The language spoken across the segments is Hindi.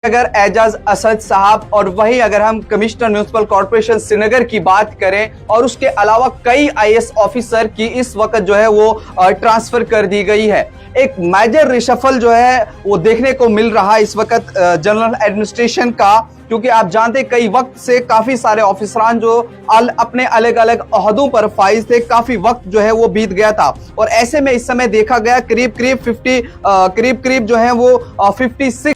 अगर एजाज असद साहब और वहीं अगर हम कमिश्नर म्युनिसिपल कॉर्पोरेशन श्रीनगर की बात करें और उसके अलावा कई आईएएस ऑफिसर की इस वक्त जो है वो ट्रांसफर कर दी गई है। एक मेजर रिशफल जो है वो देखने को मिल रहा है इस वक्त जनरल एडमिनिस्ट्रेशन का, क्योंकि आप जानते कई वक्त से काफी सारे ऑफिसरान जो अपने अलग अलग ओहदों पर फाइज थे, काफी वक्त जो है वो बीत गया था और ऐसे में इस समय देखा गया करीब करीब जो है वो 56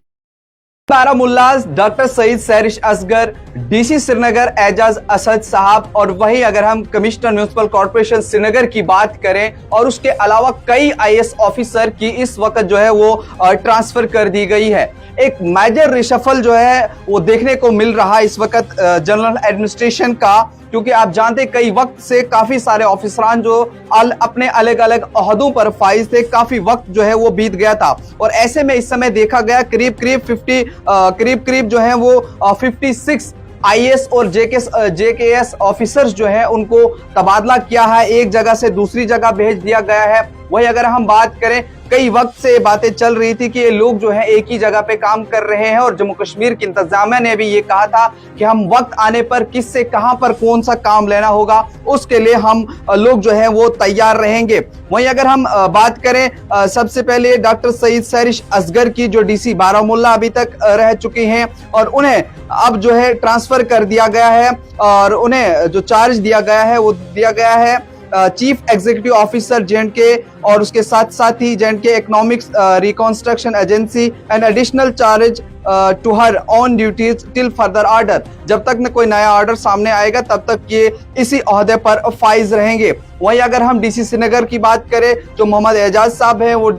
बारामुल्लाज डॉक्टर सईद सैरिश असगर, डीसी श्रीनगर एजाज असद साहब और वहीं अगर हम कमिश्नर म्युनिसिपल कॉर्पोरेशन श्रीनगर की बात करें और उसके अलावा कई आईएएस ऑफिसर की इस वक्त जो है वो ट्रांसफर कर दी गई है। एक मेजर रिशफल जो है वो देखने को मिल रहा है इस वक्त जनरल एडमिनिस्ट्रेशन का, क्योंकि आप जानते कई वक्त से काफी सारे ऑफिसरान जो अपने अलग अलग ओहदों पर फाइज थे, काफी वक्त जो है वो बीत गया था और ऐसे में इस समय देखा गया करीब करीब जो है वो 56 आईएएस और जेकेएस ऑफिसर्स जो है उनको तबादला किया है, एक जगह से दूसरी जगह भेज दिया गया है। वही अगर हम बात करें, कई वक्त से बातें चल रही थी कि ये लोग जो है एक ही जगह पे काम कर रहे हैं और जम्मू कश्मीर की इंतजामिया ने भी ये कहा था कि हम वक्त आने पर किससे कहां पर कौन सा काम लेना होगा उसके लिए हम लोग जो है वो तैयार रहेंगे। वहीं अगर हम बात करें सबसे पहले डॉक्टर सईद सैरिश असगर की, जो डीसी बारामुल्ला अभी तक रह चुकी हैं और उन्हें अब जो है ट्रांसफर कर दिया गया है और उन्हें जो चार्ज दिया गया है वो दिया गया है चीफ एग्जीक्यूटिव ऑफिसर जेएंडके और उसके साथ साथ ही J and K economics reconstruction agency and additional charge to her on duties till further order. जब तक न कोई नया ऑर्डर सामने आएगा तब तक ये इसी ओहदे पर फाइज रहेंगे। वहीं अगर हम डीसी श्रीनगर की बात करें जो मोहम्मद एजाज साहब हैं वो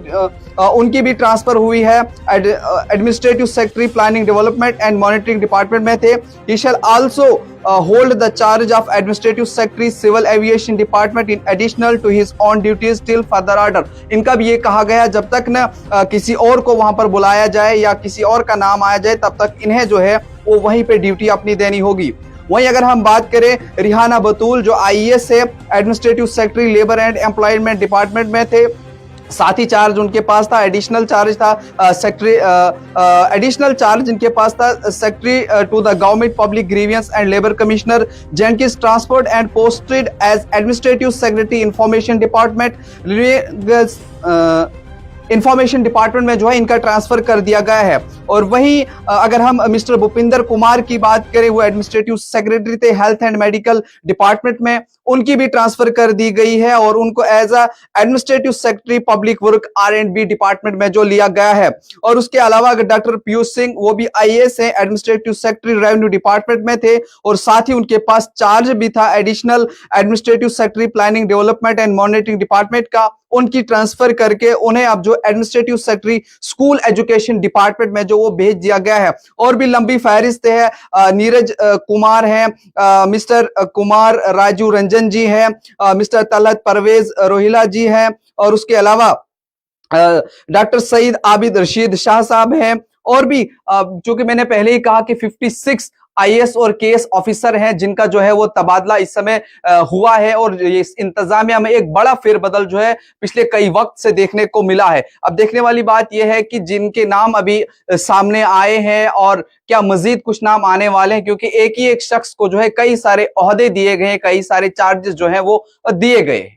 उनकी भी ट्रांसफर हुई है। Administrative secretary planning development and monitoring department में थे। He shall also hold the charge of administrative secretary civil aviation department in additional to his own duties till further order. इनका भी ये कहा गया जब तक न किसी और को वहां पर बुलाया जाए या किसी और का नाम आया जाए तब तक इन्हें जो है वो वहीं पे ड्यूटी अपनी देनी होगी। वहीं अगर हम बात करें रिहाना बतूल जो आईएएस है, administrative secretary labour and employment department में थे, साथ ही चार्ज उनके पास था, एडिशनल चार्ज था सेक्रेटरी एडिशनल चार्ज इनके पास था secretary to the government public grievances and labour commissioner J and K transport and posted as administrative secretary information department information department में जो है इनका ट्रांसफर कर दिया गया है। और वहीं अगर हम मिस्टर भूपिंदर कुमार की बात करें वो एडमिनिस्ट्रेटिव सेक्रेटरी थे हेल्थ एंड मेडिकल डिपार्टमेंट में, उनकी भी ट्रांसफर कर दी गई है और उनको as a administrative secretary public work R&B department में जो लिया गया है। और उसके अलावा अगर डॉक्टर पीयूष सिंह वो भी आईएएस है, एडमिनिस्ट्रेटिव सेक्रेटरी रेवेन्यू डिपार्टमेंट में थे और साथ ही उनके पास चार्ज भी था additional administrative secretary planning development and monitoring department का। उनकी ट्रांसफर करके उन्हें अब जो administrative secretary school education department में जो वो भेज दिया गया है। और भी लंबी फहरिस्त है, नीरज कुमार है, मिस्टर कुमार राजू रंजन जी हैं, मिस्टर तलत परवेज रोहिला जी हैं और उसके अलावा डॉक्टर सईद आबिद रशीद शाह साहब हैं। और भी जो कि मैंने पहले ही कहा कि 56 आईएएस और केएस ऑफिसर हैं जिनका जो है वो तबादला इस समय हुआ है और इस इंतजामिया में एक बड़ा फेरबदल जो है पिछले कई वक्त से देखने को मिला है। अब देखने वाली बात यह है कि जिनके नाम अभी सामने आए हैं और क्या मजीद कुछ नाम आने वाले हैं, क्योंकि एक ही एक शख्स को जो है कई सारे ओहदे दिए गए, कई सारे चार्जेस जो है वो दिए गए।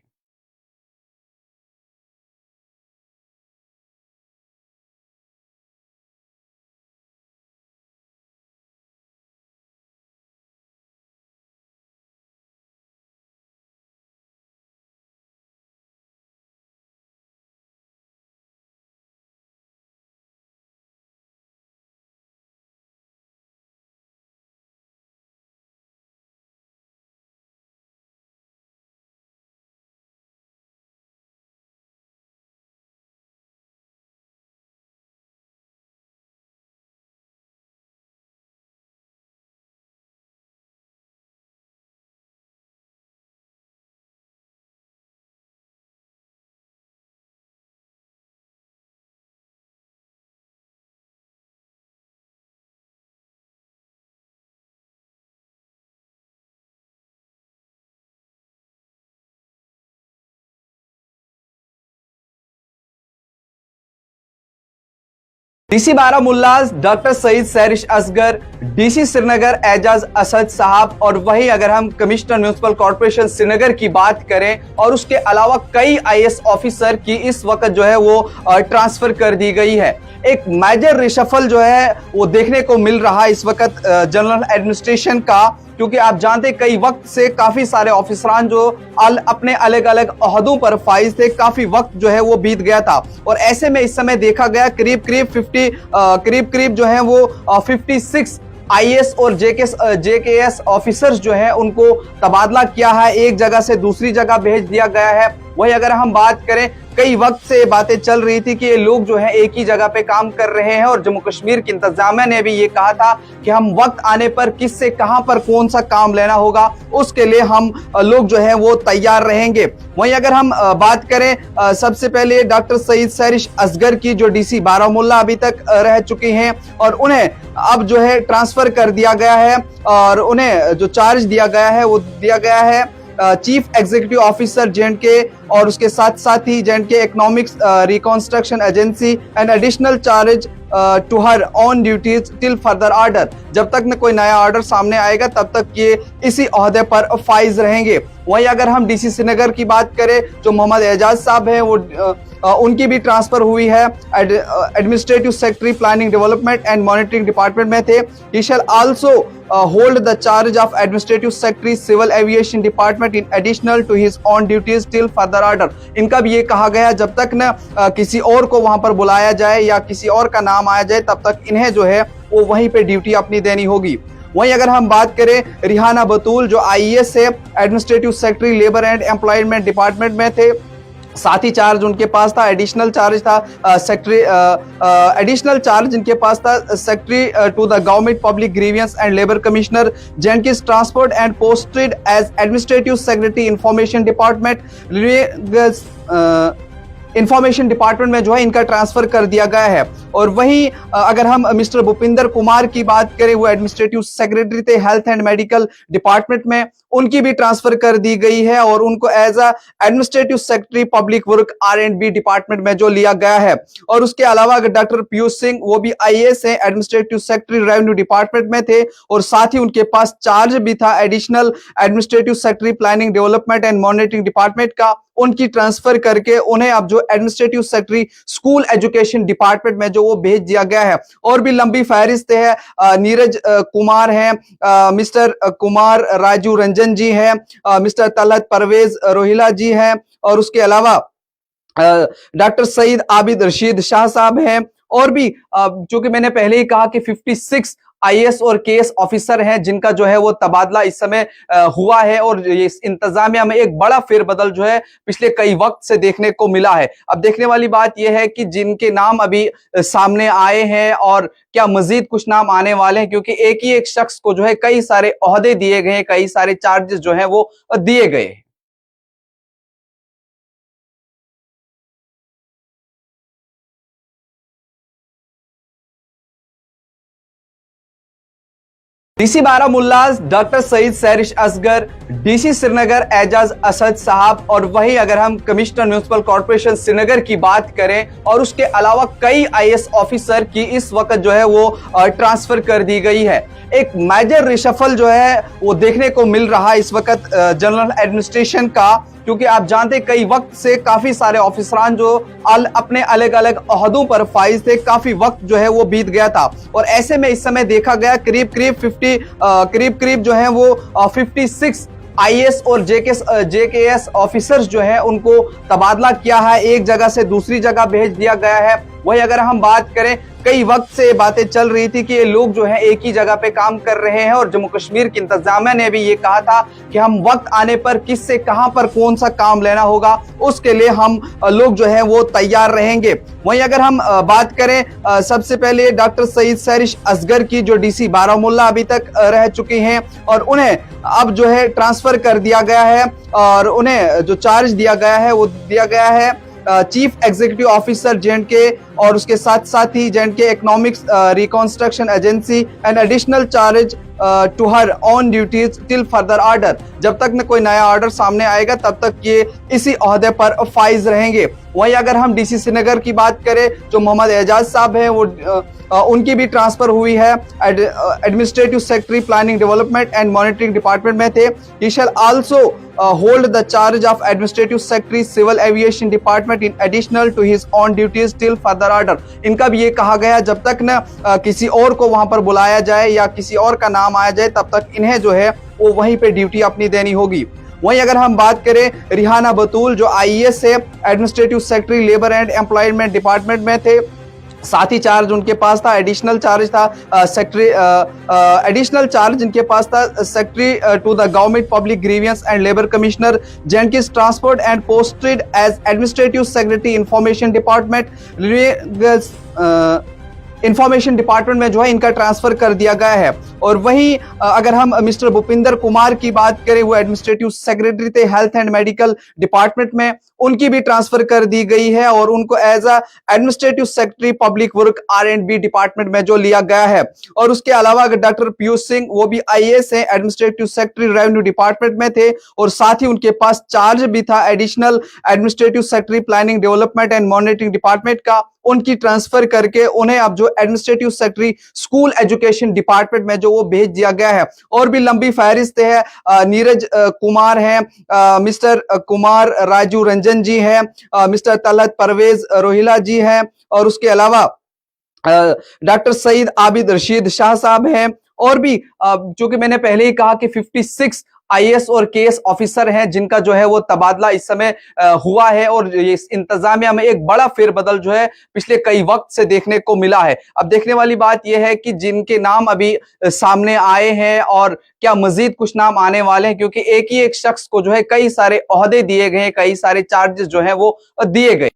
DC Baramulla doctor Saeed सैरिश Asghar, DC Srinagar Ejaz Asad साहब और वही अगर हम कमिश्नर म्युनिसिपल कॉर्पोरेशन श्रीनगर की बात करें और उसके अलावा कई आईएएस ऑफिसर की इस वक्त जो है वो ट्रांसफर कर दी गई है। एक मेजर रिशफल जो है वो देखने को मिल रहा है इस वक्त जनरल एडमिनिस्ट्रेशन का, क्योंकि आप जानते कई वक्त से काफी सारे ऑफिसरान जो अपने अलग अलग ओहदों पर फाइज थे, काफी वक्त जो है वो बीत गया था और ऐसे में इस समय देखा गया करीब करीब जो है वो 56 आईएएस और जेकेएस ऑफिसर्स जो है उनको तबादला किया है, एक जगह से दूसरी जगह भेज दिया गया है। वही अगर हम बात करें, कई वक्त से बातें चल रही थी कि ये लोग जो है एक ही जगह पे काम कर रहे हैं और जम्मू कश्मीर की इंतजामिया ने भी ये कहा था कि हम वक्त आने पर किससे कहां पर कौन सा काम लेना होगा उसके लिए हम लोग जो है वो तैयार रहेंगे। वहीं अगर हम बात करें सबसे पहले डॉक्टर सईद सैरिश असगर की, जो डीसी बारामुल्ला अभी तक रह चुकी हैं और उन्हें अब जो है ट्रांसफर कर दिया गया है और उन्हें जो चार्ज दिया गया है वो दिया गया है चीफ एग्जीक्यूटिव ऑफिसर जे&के और उसके साथ साथ ही J and K economics reconstruction agency and additional charge to her on duties till further order. जब तक न कोई नया ऑर्डर सामने आएगा तब तक ये इसी ओहदे पर फाइज रहेंगे। वहीं अगर हम डीसी श्रीनगर की बात करें, जो मोहम्मद एजाज साहब हैं वो उनकी भी ट्रांसफर हुई है, administrative secretary planning development and monitoring department में थे। He shall also hold the charge of administrative secretary civil aviation department in additional to his own duties till further order. इनका भी ये कहा गया जब तक न किसी और को वहां पर बुलाया जाए या किसी और का नाम आया जाए तब तक इन्हें जो है वो वहीं पे ड्यूटी अपनी देनी होगी। वहीं अगर हम बात करें रिहाना बतूल, जो आईएएस है, administrative secretary labour and employment department में थे, साथ ही चार्ज उनके पास था, एडिशनल चार्ज था सेक्रेटरी एडिशनल चार्ज इनके पास था secretary to the government public grievances and labour commissioner J and K transport and posted as administrative secretary information department information department में जो है इनका ट्रांसफर कर दिया गया है। और वहीं अगर हम मिस्टर भूपिंदर कुमार की बात करें, वो एडमिनिस्ट्रेटिव सेक्रेटरी थे हेल्थ एंड मेडिकल डिपार्टमेंट में, उनकी भी ट्रांसफर कर दी गई है और उनको as a administrative secretary public work R&B department में जो लिया गया है। और उसके अलावा अगर डॉक्टर पीयूष सिंह, वो भी आईएएस है, एडमिनिस्ट्रेटिव सेक्रेटरी रेवेन्यू डिपार्टमेंट में थे और साथ ही उनके पास चार्ज भी था additional administrative secretary planning development and monitoring department का। उनकी ट्रांसफर करके उन्हें अब जो administrative secretary school education department में जो वो भेज दिया गया है। और भी लंबी फहरिस्त है, नीरज कुमार हैं, मिस्टर कुमार राजू रंजन जी हैं, मिस्टर तलहत परवेज रोहिला जी हैं और उसके अलावा डॉक्टर सईद आबिद रशीद शाह साहब हैं। और भी जो कि मैंने पहले ही कहा कि 56 आईएएस और केएस ऑफिसर हैं जिनका जो है वो तबादला इस समय हुआ है और इस इंतजामिया में एक बड़ा फेरबदल जो है पिछले कई वक्त से देखने को मिला है। अब देखने वाली बात यह है कि जिनके नाम अभी सामने आए हैं और क्या मजीद कुछ नाम आने वाले हैं, क्योंकि एक ही एक शख्स को जो है कई सारे ओहदे दिए गए, कई सारे चार्जेस जो है वो दिए गए। DC Baramulla doctor Saeed सैरिश Asghar, DC Srinagar Ejaz Asad साहब और वही अगर हम कमिश्नर म्युनिसिपल कॉर्पोरेशन श्रीनगर की बात करें और उसके अलावा कई आईएएस ऑफिसर की इस वक्त जो है वो ट्रांसफर कर दी गई है। एक मेजर रिशफल जो है वो देखने को मिल रहा है इस वक्त जनरल एडमिनिस्ट्रेशन का, क्योंकि आप जानते कई वक्त से काफी सारे ऑफिसरान जो अपने अलग अलग ओहदों पर फाइज थे, काफी वक्त जो है वो बीत गया था और ऐसे में इस समय देखा गया करीब करीब जो है वो 56 आईएएस और जेकेएस ऑफिसर्स जो है उनको तबादला किया है, एक जगह से दूसरी जगह भेज दिया गया है। वही अगर हम बात करें, कई वक्त से बातें चल रही थी कि ये लोग जो है एक ही जगह पे काम कर रहे हैं और जम्मू कश्मीर की इंतजामिया ने भी ये कहा था कि हम वक्त आने पर किससे कहां पर कौन सा काम लेना होगा उसके लिए हम लोग जो है वो तैयार रहेंगे। वहीं अगर हम बात करें सबसे पहले डॉक्टर सईद सैरिश असगर की, जो डीसी बारामुल्ला अभी तक रह चुकी हैं और उन्हें अब जो है ट्रांसफर कर दिया गया है और उन्हें जो चार्ज दिया गया है वो दिया गया है चीफ एग्जीक्यूटिव ऑफिसर जे&के और उसके साथ साथ ही J and K economics reconstruction agency and additional charge to her on duties till further order. जब तक न कोई नया ऑर्डर सामने आएगा तब तक ये इसी ओहदे पर फाइज रहेंगे। वहीं अगर हम डीसी श्रीनगर की बात करें, जो मोहम्मद एजाज साहब हैं, वो उनकी भी ट्रांसफर हुई है। Administrative secretary planning development and monitoring department में थे। He shall also hold the charge of administrative secretary civil aviation department in additional to his own duties till further order. इनका भी ये कहा गया जब तक न किसी और को वहां पर बुलाया जाए या किसी और का नाम आया जाए तब तक इन्हें जो है वो वहीं पे ड्यूटी अपनी देनी होगी। वहीं अगर हम बात करें रिहाना बतूल, जो आईएएस है, administrative secretary labour and employment department में थे। साथी चार्ज उनके पास था, एडिशनल चार्ज था सेक्रेटरी, एडिशनल चार्ज इनके पास था secretary to the government public grievances and labour commissioner जेनकिस transport and posted as administrative secretary information department. Information department में जो है इनका ट्रांसफर कर दिया गया है। और वहीं अगर हम मिस्टर भूपिंदर कुमार की बात करें, वो एडमिनिस्ट्रेटिव सेक्रेटरी थे हेल्थ एंड मेडिकल डिपार्टमेंट में, उनकी भी ट्रांसफर कर दी गई है और उनको as a administrative secretary public work R&B department में जो लिया गया है। और उसके अलावा डॉक्टर पीयूष सिंह, वो भी आईएएस है, एडमिनिस्ट्रेटिव सेक्रेटरी रेवेन्यू डिपार्टमेंट में थे और साथ ही उनके पास चार्ज भी था additional administrative secretary planning development and monitoring department का। उनकी ट्रांसफर करके उन्हें अब जो administrative secretary school education department में जो वो भेज दिया गया है। और भी लंबी फहरिस्त है, नीरज कुमार है, मिस्टर कुमार राजू रंजन जी हैं, मिस्टर तलहत परवेज रोहिला जी हैं, और उसके अलावा डॉक्टर सईद आबिद रशीद शाह साहब हैं। और भी जो कि मैंने पहले ही कहा कि 56 आईएएस और केएस ऑफिसर हैं जिनका जो है वो तबादला इस समय हुआ है। और इस इंतजामिया में एक बड़ा फेरबदल जो है पिछले कई वक्त से देखने को मिला है। अब देखने वाली बात यह है कि जिनके नाम अभी सामने आए हैं और क्या मजीद कुछ नाम आने वाले हैं, क्योंकि एक ही एक शख्स को जो है कई सारे ओहदे दिए गए, कई सारे चार्जेस जो है वो दिए गए।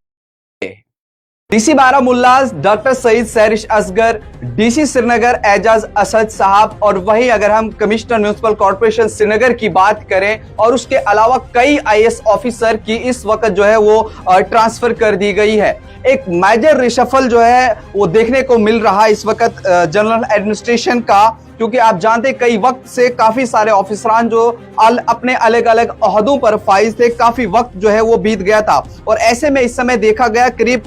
DC Baramulla doctor Saeed सैरिश Asghar, DC Srinagar Ejaz Asad साहब, और वहीं अगर हम कमिश्नर म्युनिसिपल कॉर्पोरेशन श्रीनगर की बात करें और उसके अलावा कई आईएएस ऑफिसर की इस वक्त जो है वो ट्रांसफर कर दी गई है। एक मेजर रिशफल जो है वो देखने को मिल रहा है इस वक्त जनरल एडमिनिस्ट्रेशन का, क्योंकि आप जानते कई वक्त से काफी सारे ऑफिसरान जो अपने अलग अलग ओहदों पर फाइज थे, काफी वक्त जो है वो बीत गया था। और ऐसे में इस समय देखा गया करीब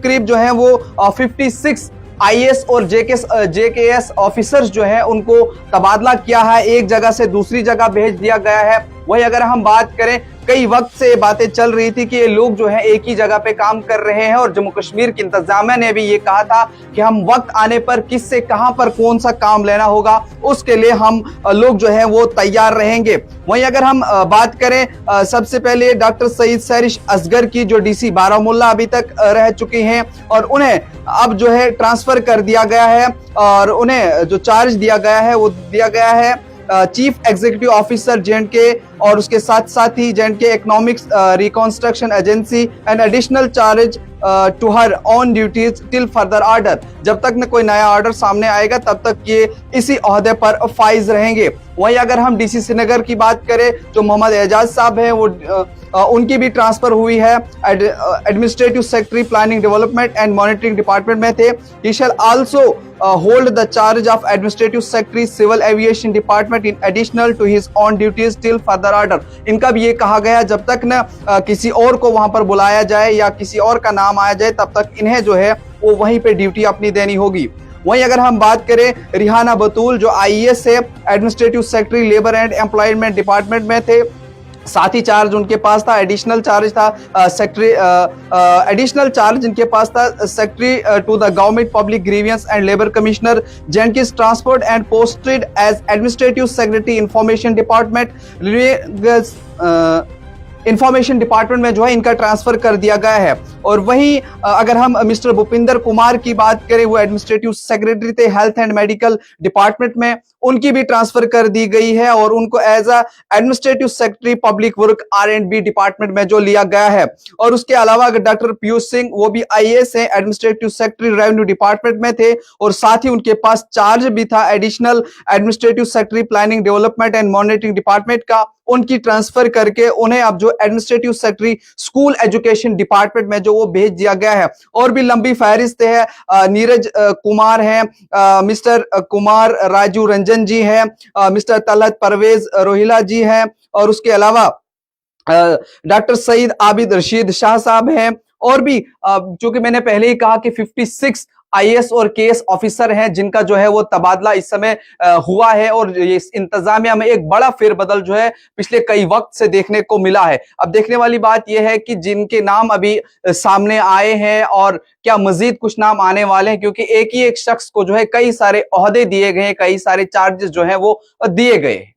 करीब जो है वो 56 आईएएस और जेकेएस ऑफिसर्स जो है उनको तबादला किया है, एक जगह से दूसरी जगह भेज दिया गया है। वही अगर हम बात करें, कई वक्त से बातें चल रही थी कि ये लोग जो है एक ही जगह पे काम कर रहे हैं और जम्मू कश्मीर की इंतजामिया ने भी ये कहा था कि हम वक्त आने पर किससे कहां पर कौन सा काम लेना होगा उसके लिए हम लोग जो है वो तैयार रहेंगे। वहीं अगर हम बात करें सबसे पहले डॉक्टर सईद सैरिश असगर की, जो डीसी बारामुल्ला अभी तक रह चुकी हैं और उन्हें अब जो है ट्रांसफर कर दिया गया है और उन्हें जो चार्ज दिया गया है वो दिया गया है चीफ एग्जीक्यूटिव ऑफिसर J&K, और उसके साथ साथ ही J&K economics reconstruction agency and additional charge to her on duties till further order. जब तक न कोई नया ऑर्डर सामने आएगा तब तक ये इसी ओहदे पर फाइज रहेंगे। वहीं अगर हम डीसी श्रीनगर की बात करें, जो मोहम्मद एजाज साहब हैं, वो उनकी भी ट्रांसफर हुई है। Administrative secretary planning development and monitoring department में थे। He shall also hold the charge of administrative secretary civil aviation department in additional to his own duties till further order. इनका भी ये कहा गया जब तक न किसी और को वहां पर बुलाया जाए या किसी और का नाम आया जाए तब तक इन्हें जो है वो वहीं पे ड्यूटी अपनी देनी होगी। वहीं अगर हम बात करें रिहाना बतूल, जो आईएएस है, administrative secretary labour and employment department में थे। साथी चार्ज उनके पास था, एडिशनल चार्ज था सेक्रेटरी, एडिशनल चार्ज इनके पास था secretary to the government public grievances and labour commissioner जेनकिस transport and posted as administrative secretary information department. Information department में जो है इनका ट्रांसफर कर दिया गया है। और वहीं अगर हम मिस्टर भूपिंदर कुमार की बात करें, वो एडमिनिस्ट्रेटिव सेक्रेटरी थे हेल्थ एंड मेडिकल डिपार्टमेंट में, उनकी भी ट्रांसफर कर दी गई है और उनको as a administrative secretary public work R&B department में जो लिया गया है। और उसके अलावा डॉक्टर पीयूष सिंह वो भी IAS है, एडमिनिस्ट्रेटिव सेक्रेटरी रेवेन्यू डिपार्टमेंट में थे और साथ ही उनके पास चार्ज भी था additional administrative secretary planning development and monitoring department का। उनकी ट्रांसफर करके उन्हें अब जो administrative secretary school education department में जो वो भेज दिया गया है। और भी लंबी फहरिस्त है, नीरज कुमार है, मिस्टर कुमार राजू रंजन जी है, मिस्टर तलहत परवेज रोहिला जी है और उसके अलावा डॉक्टर सईद आबिद रशीद शाह साहब हैं। और भी जो कि मैंने पहले ही कहा कि 56 IAS और KS ऑफिसर हैं जिनका जो है वो तबादला इस समय हुआ है और इस इंतजामिया में एक बड़ा फेरबदल जो है पिछले कई वक्त से देखने को मिला है। अब देखने वाली बात यह है कि जिनके नाम अभी सामने आए हैं और क्या मजीद कुछ नाम आने वाले हैं, क्योंकि एक ही एक शख्स को जो है कई सारे ओहदे दिए गए, कई सारे चार्जेस जो है वो दिए गए।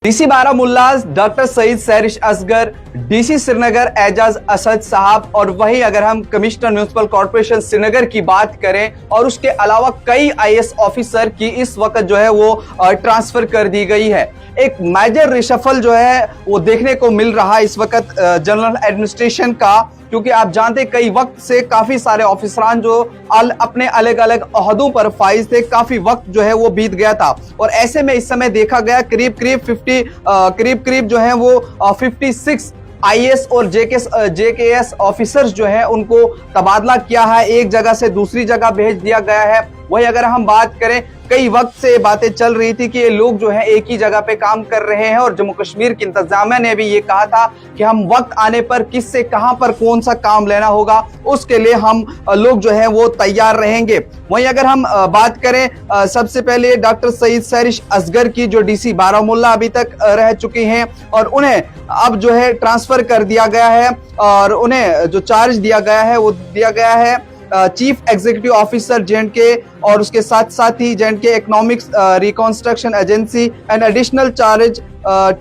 DC Baramulla doctor Saeed सैरिश Asghar, DC Srinagar Ejaz Asad साहब और वही अगर हम कमिश्नर म्युनिसिपल कॉर्पोरेशन श्रीनगर की बात करें और उसके अलावा कई IAS ऑफिसर की इस वक्त जो है वो ट्रांसफर कर दी गई है। एक मेजर रिशफल जो है वो देखने को मिल रहा है इस वक्त जनरल एडमिनिस्ट्रेशन का, क्योंकि आप जानते कई वक्त से काफी सारे ऑफिसरान जो अपने अलग अलग ओहदों पर फाइज थे, काफी वक्त जो है वो बीत गया था और ऐसे में इस समय देखा गया करीब करीब जो है वो 56 IAS और JKS ऑफिसर्स जो है उनको तबादला किया है, एक जगह से दूसरी जगह भेज दिया गया है। वही अगर हम बात करें, कई वक्त से बातें चल रही थी कि ये लोग जो है एक ही जगह पे काम कर रहे हैं और जम्मू कश्मीर की इंतजामिया ने भी ये कहा था कि हम वक्त आने पर किससे कहां पर कौन सा काम लेना होगा उसके लिए हम लोग जो है वो तैयार रहेंगे। वहीं अगर हम बात करें सबसे पहले डॉक्टर सईद सैरिश असगर की, जो DC बारामुल्ला अभी तक रह चुकी हैं और उन्हें अब जो है ट्रांसफर कर दिया गया है और उन्हें जो चार्ज दिया गया है वो दिया गया है चीफ एग्जीक्यूटिव ऑफिसर J&K और उसके साथ साथ ही J&K economics reconstruction agency and additional charge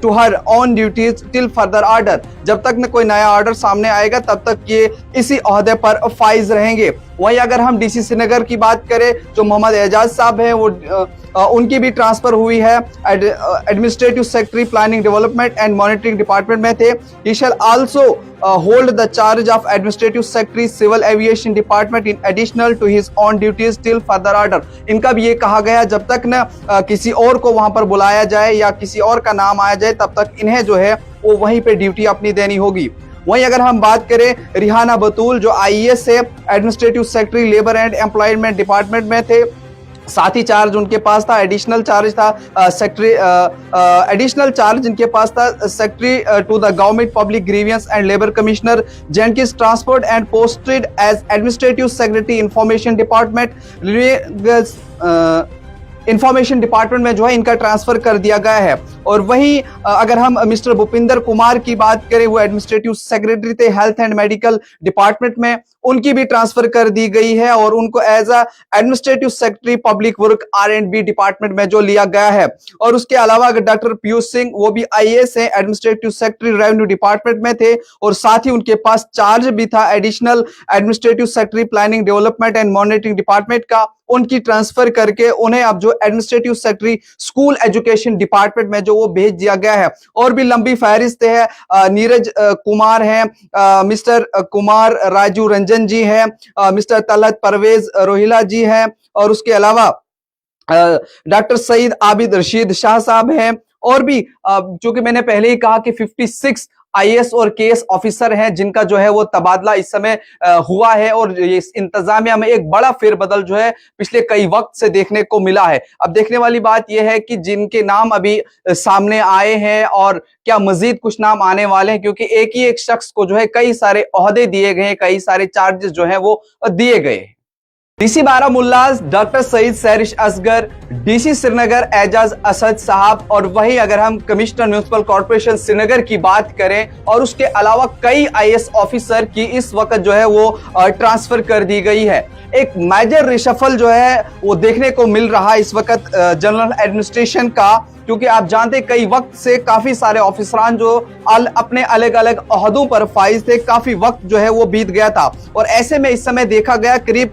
to her on duties till further order. जब तक न कोई नया ऑर्डर सामने आएगा तब तक ये इसी ओहदे पर फाइज रहेंगे। वहीं अगर हम DC श्रीनगर की बात करें, जो मोहम्मद एजाज साहब हैं वो उनकी भी ट्रांसफर हुई है, administrative secretary planning development and monitoring department में थे। He shall also hold the charge of administrative secretary civil aviation department in additional to his own duties till further order. इनका भी ये कहा गया जब तक न किसी और को वहां पर बुलाया जाए या किसी और का नाम आया जाए तब तक इन्हें जो है वो वहीं पे ड्यूटी अपनी देनी होगी। वहीं अगर हम बात करें रिहाना बतूल, जो IAS है, administrative secretary labour and employment department में थे, साथ ही चार्ज उनके पास था, एडिशनल चार्ज था सेक्रेटरी एडिशनल चार्ज इनके पास था secretary to the government public grievances and labour commissioner J&K transport and posted as administrative secretary information department information department में जो है इनका ट्रांसफर कर दिया गया है। और वहीं अगर हम मिस्टर भूपिंदर कुमार की बात करें, वो एडमिनिस्ट्रेटिव सेक्रेटरी थे हेल्थ एंड मेडिकल डिपार्टमेंट में, उनकी भी ट्रांसफर कर दी गई है और उनको as a administrative secretary public work R&B department में जो लिया गया है। और उसके अलावा डॉक्टर पीयूष सिंह वो भी IAS है, एडमिनिस्ट्रेटिव सेक्रेटरी रेवेन्यू डिपार्टमेंट में थे और साथ ही उनके पास चार्ज भी था additional administrative secretary planning development and monitoring department का। उनकी ट्रांसफर करके उन्हें अब जो administrative secretary school education department में जो वो भेज दिया गया है। और भी लंबी फहरिस्त है, नीरज कुमार है, मिस्टर कुमार राजू रंजन जी है, मिस्टर तलहत परवेज रोहिला जी है और उसके अलावा डॉक्टर सईद आबिद रशीद शाह साहब हैं। और भी जो कि मैंने पहले ही कहा कि 56 IAS और KS ऑफिसर हैं जिनका जो है वो तबादला इस समय हुआ है और इस इंतजामिया में एक बड़ा फेरबदल जो है पिछले कई वक्त से देखने को मिला है। अब देखने वाली बात यह है कि जिनके नाम अभी सामने आए हैं और क्या मजीद कुछ नाम आने वाले हैं, क्योंकि एक ही एक शख्स को जो है कई सारे ओहदे दिए गए, कई सारे चार्जेस जो है वो दिए गए। DC Baramulla doctor Saeed सैरिश Asghar, DC Srinagar Ejaz Asad साहब और वही अगर हम कमिश्नर म्युनिसिपल कॉर्पोरेशन श्रीनगर की बात करें और उसके अलावा कई IAS ऑफिसर की इस वक्त जो है वो ट्रांसफर कर दी गई है। एक मेजर रिशफल जो है वो देखने को मिल रहा है इस वक्त जनरल एडमिनिस्ट्रेशन का, क्योंकि आप जानते कई वक्त से काफी सारे ऑफिसरान जो अपने अलग अलग ओहदों पर फाइज थे, काफी वक्त जो है वो बीत गया था और ऐसे में इस समय देखा गया करीब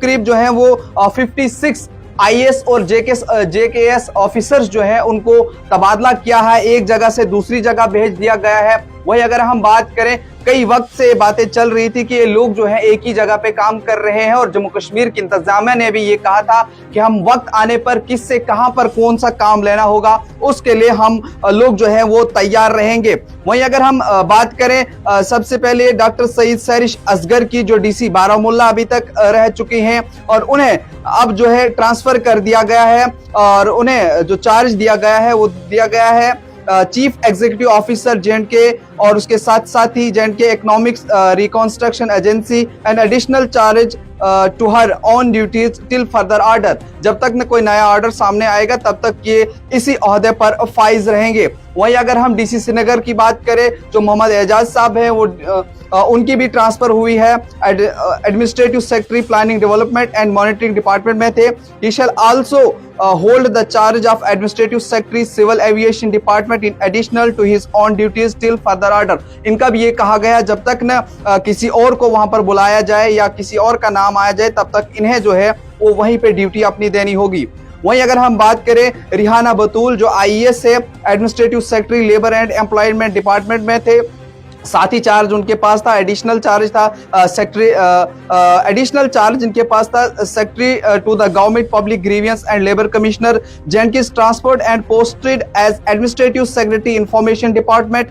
करीब जो है वो 56 आईएएस और जेकेएस ऑफिसर्स जो है उनको तबादला किया है, एक जगह से दूसरी जगह भेज दिया गया है। वही अगर हम बात करें, कई वक्त से बातें चल रही थी कि ये लोग जो है एक ही जगह पे काम कर रहे हैं और जम्मू कश्मीर की इंतजामिया ने भी ये कहा था कि हम वक्त आने पर किससे कहां पर कौन सा काम लेना होगा उसके लिए हम लोग जो है वो तैयार रहेंगे। वहीं अगर हम बात करें, सबसे पहले डॉक्टर सईद सैरिश असगर की जो डीसी बारामुल्ला अभी तक रह चुकी हैं और उन्हें अब जो है ट्रांसफर कर दिया गया है और उन्हें जो चार्ज दिया गया है वो दिया गया है चीफ एग्जीक्यूटिव ऑफिसर J&K और उसके साथ साथ ही J&K economics reconstruction agency and additional charge to her on duties till further order. जब तक न कोई नया ऑर्डर सामने आएगा तब तक ये इसी ओहदे पर फाइज रहेंगे। वहीं अगर हम डीसी श्रीनगर की बात करें, जो मोहम्मद एजाज साहब हैं वो उनकी भी ट्रांसफर हुई है, administrative secretary planning development and monitoring department में थे। He shall also hold the charge of administrative secretary civil aviation department in additional to his own duties till further order. इनका भी ये कहा गया जब तक न किसी और को वहां पर बुलाया जाए या किसी और का नाम आया जाए तब तक इन्हें जो है वो वहीं पे ड्यूटी अपनी देनी होगी। वहीं अगर हम बात करें, रिहाना बतूल जो आईएएस है, administrative secretary labour and employment department में थे, साथ ही चार्ज उनके पास था, एडिशनल चार्ज था सेक्रेटरी एडिशनल चार्ज इनके पास था secretary to the government public grievances and labour commissioner. J&K transport and posted as administrative secretary information department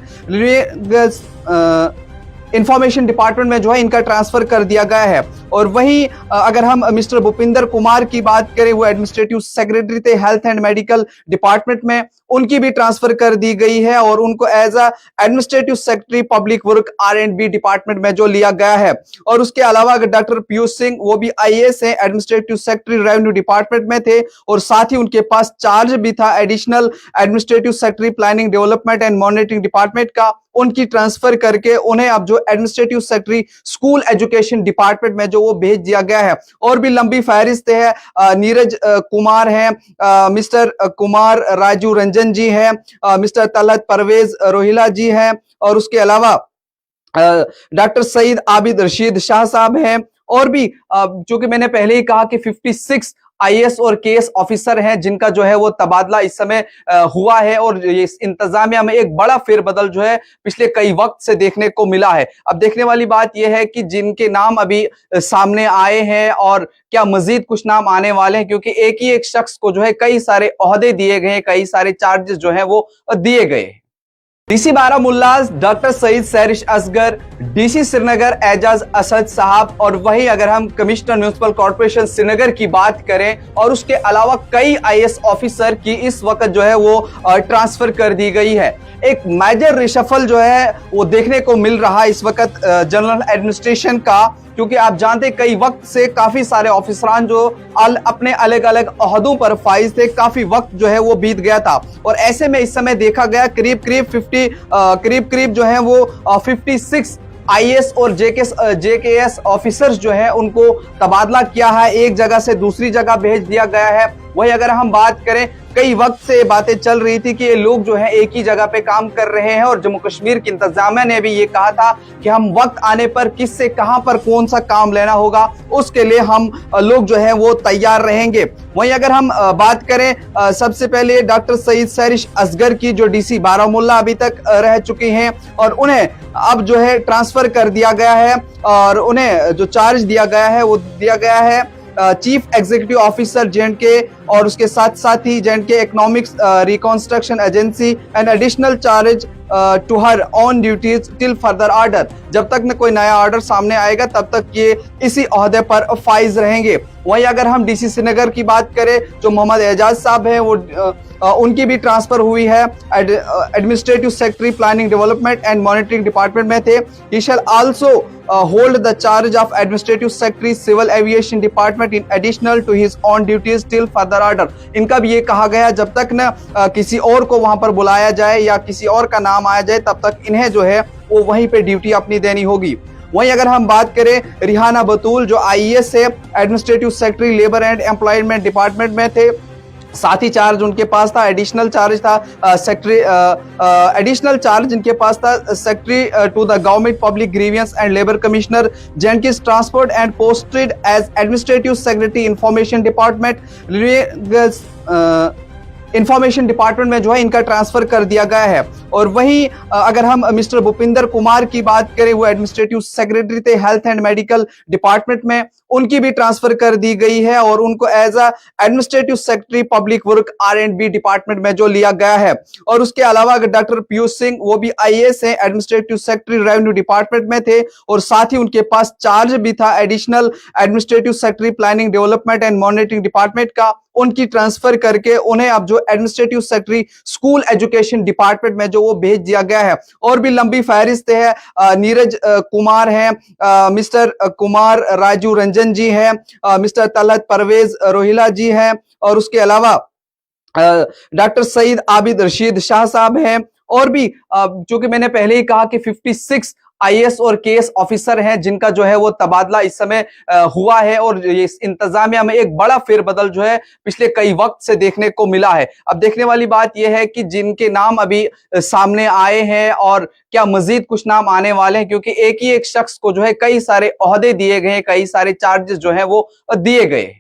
information department में जो है इनका ट्रांसफर कर दिया गया है। और वहीं अगर हम मिस्टर भूपिंदर कुमार की बात करें, वो एडमिनिस्ट्रेटिव सेक्रेटरी थे हेल्थ एंड मेडिकल डिपार्टमेंट में, उनकी भी ट्रांसफर कर दी गई है और उनको as a administrative secretary public work R&B department में जो लिया गया है। और उसके अलावा अगर डॉक्टर पीयूष सिंह, वो भी आईएएस है, एडमिनिस्ट्रेटिव सेक्रेटरी रेवेन्यू डिपार्टमेंट में थे और साथ ही उनके पास चार्ज भी था additional administrative secretary planning development and monitoring department का। उनकी ट्रांसफर करके उन्हें अब जो administrative secretary school education department में जो वो भेज दिया गया है। और भी लंबी फहरिस्त है, नीरज कुमार है, मिस्टर कुमार राजू रंजन जी है, मिस्टर तलत परवेज रोहिला जी है और उसके अलावा डॉक्टर सईद आबिद रशीद शाह साहब हैं। और भी जो कि मैंने पहले ही कहा कि 56 आईएएस और केएस ऑफिसर हैं जिनका जो है वो तबादला इस समय हुआ है और इस इंतजामिया में एक बड़ा फेरबदल जो है पिछले कई वक्त से देखने को मिला है। अब देखने वाली बात यह है कि जिनके नाम अभी सामने आए हैं और क्या मजीद कुछ नाम आने वाले हैं, क्योंकि एक ही एक शख्स को जो है कई सारे ओहदे दिए गए, कई सारे चार्जेस जो है वो दिए गए। DC Baramulla doctor Saeed सैरिश Asghar, DC Srinagar Ejaz Asad साहब और वही अगर हम कमिश्नर म्युनिसिपल कॉर्पोरेशन श्रीनगर की बात करें और उसके अलावा कई आईएएस ऑफिसर की इस वक्त जो है वो ट्रांसफर कर दी गई है। एक मेजर रिशफल जो है वो देखने को मिल रहा है इस वक्त जनरल एडमिनिस्ट्रेशन का, क्योंकि आप जानते कई वक्त से काफी सारे ऑफिसरान जो अपने अलग अलग ओहदों पर फाइज थे, काफी वक्त जो है वो बीत गया था और ऐसे में इस समय देखा गया करीब करीब जो है वो 56 आईएएस और जेकेएस ऑफिसर्स जो है उनको तबादला किया है, एक जगह से दूसरी जगह भेज दिया गया है। वही अगर हम बात करें, कई वक्त से बातें चल रही थी कि ये लोग जो है एक ही जगह पे काम कर रहे हैं और जम्मू कश्मीर की इंतजामिया ने भी ये कहा था कि हम वक्त आने पर किससे कहां पर कौन सा काम लेना होगा उसके लिए हम लोग जो है वो तैयार रहेंगे। वहीं अगर हम बात करें, सबसे पहले डॉक्टर सईद सैरिश असगर की जो डीसी बारामुल्ला अभी तक रह चुकी हैं और उन्हें अब जो है ट्रांसफर कर दिया गया है और उन्हें जो चार्ज दिया गया है वो दिया गया है चीफ एग्जीक्यूटिव ऑफिसर J&K और उसके साथ साथ ही J&K economics reconstruction agency and additional charge to her on duties till further order. जब तक न कोई नया ऑर्डर सामने आएगा तब तक ये इसी ओहदे पर फाइज रहेंगे। वहीं अगर हम डीसी श्रीनगर की बात करें, जो मोहम्मद एजाज साहब हैं वो उनकी भी ट्रांसफर हुई है, administrative secretary planning development and monitoring department में थे। He shall also hold the charge of administrative secretary civil aviation department in additional to his own duties till further order. इनका भी ये कहा गया जब तक न किसी और को वहां पर बुलाया जाए या किसी और का नाम आया जाए तब तक इन्हें जो है वो वहीं पे ड्यूटी अपनी देनी होगी। वहीं अगर हम बात करें, रिहाना बतूल जो आईएएस है, administrative secretary labour and employment department में थे, साथ ही चार्ज उनके पास था, एडिशनल चार्ज था सेक्रेटरी, एडिशनल चार्ज इनके पास था secretary to the government public grievances and labour commissioner जेनकिस transport and posted as administrative secretary information department, information department में जो है इनका ट्रांसफर कर दिया गया है। और वहीं अगर हम मिस्टर भूपिंदर कुमार की बात करें, वो एडमिनिस्ट्रेटिव सेक्रेटरी थे हेल्थ एंड मेडिकल डिपार्टमेंट में, उनकी भी ट्रांसफर कर दी गई है और उनको as a administrative secretary public work R&B department में जो लिया गया है। और उसके अलावा अगर डॉक्टर पीयूष सिंह, वो भी IAS है, एडमिनिस्ट्रेटिव सेक्रेटरी रेवेन्यू डिपार्टमेंट में थे और साथ ही उनके पास चार्ज भी था additional administrative secretary planning development and monitoring department का। उनकी ट्रांसफर करके उन्हें अब जो administrative secretary school education department में जो वो भेज दिया गया है। और भी लंबी फहरिस्त है, नीरज कुमार है, मिस्टर कुमार राजू रंजन जी है, मिस्टर तलत परवेज रोहिला जी है, और उसके अलावा डॉक्टर सईद आबिद रशीद शाह साहब हैं। और भी जो कि मैंने पहले ही कहा कि 56 IAS और KS ऑफिसर हैं जिनका जो है वो तबादला इस समय हुआ है। और इस इंतजामिया में एक बड़ा फेरबदल जो है पिछले कई वक्त से देखने को मिला है। अब देखने वाली बात यह है कि जिनके नाम अभी सामने आए हैं और क्या मजीद कुछ नाम आने वाले हैं, क्योंकि एक ही एक शख्स को जो है कई सारे ओहदे दिए गए, कई सारे चार्जेस जो है वो दिए गए।